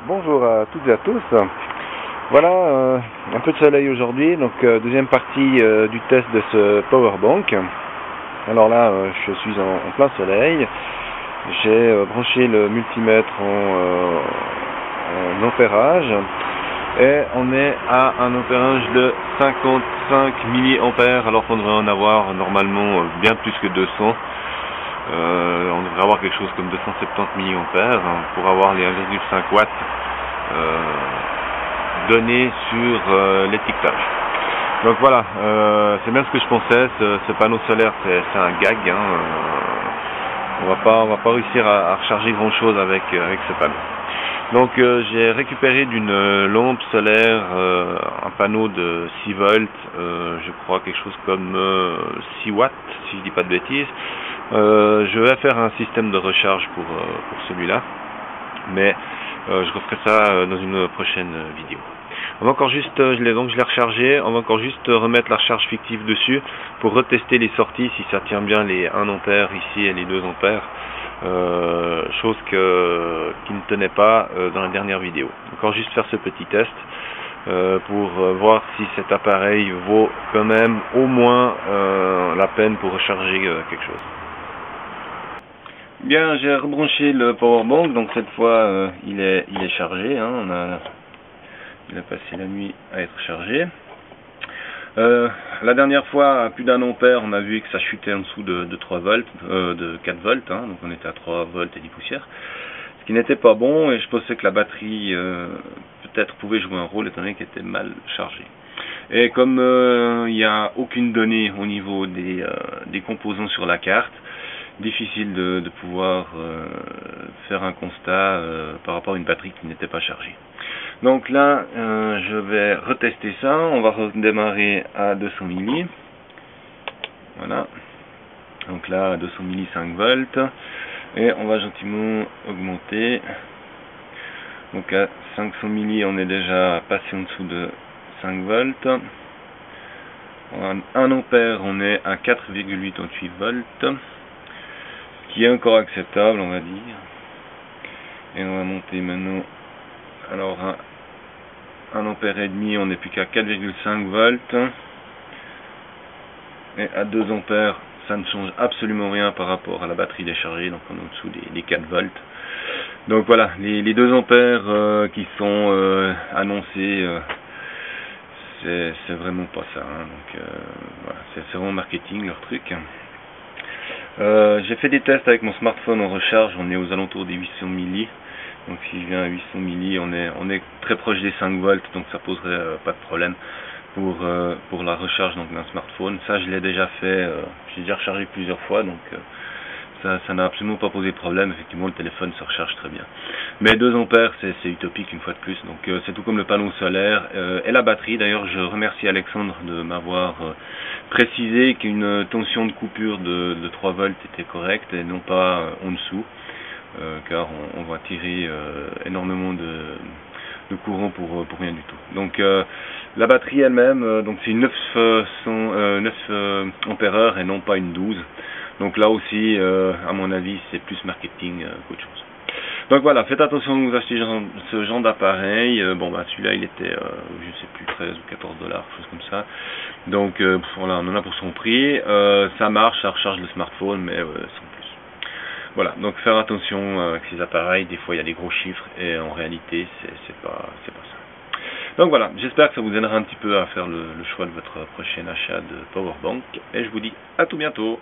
Bonjour à toutes et à tous. Voilà, un peu de soleil aujourd'hui, donc deuxième partie du test de ce powerbank. Alors là, je suis en plein soleil. J'ai branché le multimètre en ampérage et on est à un ampérage de 55 mA alors qu'on devrait en avoir normalement bien plus que 200. On devrait avoir quelque chose comme 270 mA pour avoir les 1,5 watts donnés sur l'étiquetage. Donc voilà, c'est bien ce que je pensais. Ce panneau solaire, c'est un gag. On va pas réussir à recharger grand chose avec ce panneau. Donc j'ai récupéré d'une lampe solaire un panneau de 6 volts, je crois quelque chose comme 6 watts, si je dis pas de bêtises. Je vais faire un système de recharge pour celui-là, mais je referai ça dans une prochaine vidéo. On va encore juste, je l'ai rechargé, on va encore juste remettre la recharge fictive dessus pour retester les sorties si ça tient bien les 1 ampère ici et les 2 ampères. Chose qui ne tenait pas dans la dernière vidéo. Encore juste faire ce petit test pour voir si cet appareil vaut quand même au moins la peine pour recharger quelque chose. Bien, j'ai rebranché le powerbank, donc cette fois il est chargé, hein, il a passé la nuit à être chargé. La dernière fois, à plus d'1 ampère, on a vu que ça chutait en dessous de 3 volts, de 4 volts, hein, donc on était à 3 volts et 10 poussières, ce qui n'était pas bon, et je pensais que la batterie peut-être pouvait jouer un rôle étant donné qu'elle était mal chargée. Et comme il n'y a aucune donnée au niveau des composants sur la carte, difficile de pouvoir faire un constat par rapport à une batterie qui n'était pas chargée. Donc là, je vais retester ça. On va redémarrer à 200 milli. Voilà. Donc là, à 200 milli, 5 volts. Et on va gentiment augmenter. Donc à 500 milli, on est déjà passé en dessous de 5 volts. À 1 ampère, on est à 4,88 volts. Qui est encore acceptable, on va dire. Et on va monter maintenant. Alors à 1 ampère et demi, on n'est plus qu'à 4,5 volts. Et à 2 ampères, ça ne change absolument rien par rapport à la batterie déchargée, donc on est en dessous des 4 volts. Donc voilà, les 2 ampères qui sont annoncés, c'est vraiment pas ça. Hein. Donc voilà, c'est vraiment marketing leur truc. J'ai fait des tests avec mon smartphone en recharge, on est aux alentours des 800 milli. Donc si je viens à 800 milli, on est très proche des 5 volts, donc ça poserait pas de problème pour la recharge d'un smartphone. Ça je l'ai déjà fait, j'ai déjà rechargé plusieurs fois, donc ça n'a absolument pas posé de problème. Effectivement le téléphone se recharge très bien. Mais 2 ampères c'est utopique une fois de plus, donc c'est tout comme le panneau solaire et la batterie. D'ailleurs je remercie Alexandre de m'avoir précisé qu'une tension de coupure de 3 volts était correcte et non pas en dessous. Car on va tirer énormément de courant pour rien du tout. Donc la batterie elle-même, donc c'est une 9 ampères et non pas une 12. Donc là aussi, à mon avis, c'est plus marketing qu'autre chose. Donc voilà, faites attention quand vous achetez ce genre d'appareil. Bon bah celui-là il était, je sais plus, 13 ou 14 $, chose comme ça. Donc voilà, on en a pour son prix. Ça marche, ça recharge le smartphone, mais sans plus. Voilà, donc faire attention avec ces appareils, des fois il y a des gros chiffres et en réalité c'est pas ça. Donc voilà, j'espère que ça vous aidera un petit peu à faire le choix de votre prochain achat de powerbank et je vous dis à tout bientôt.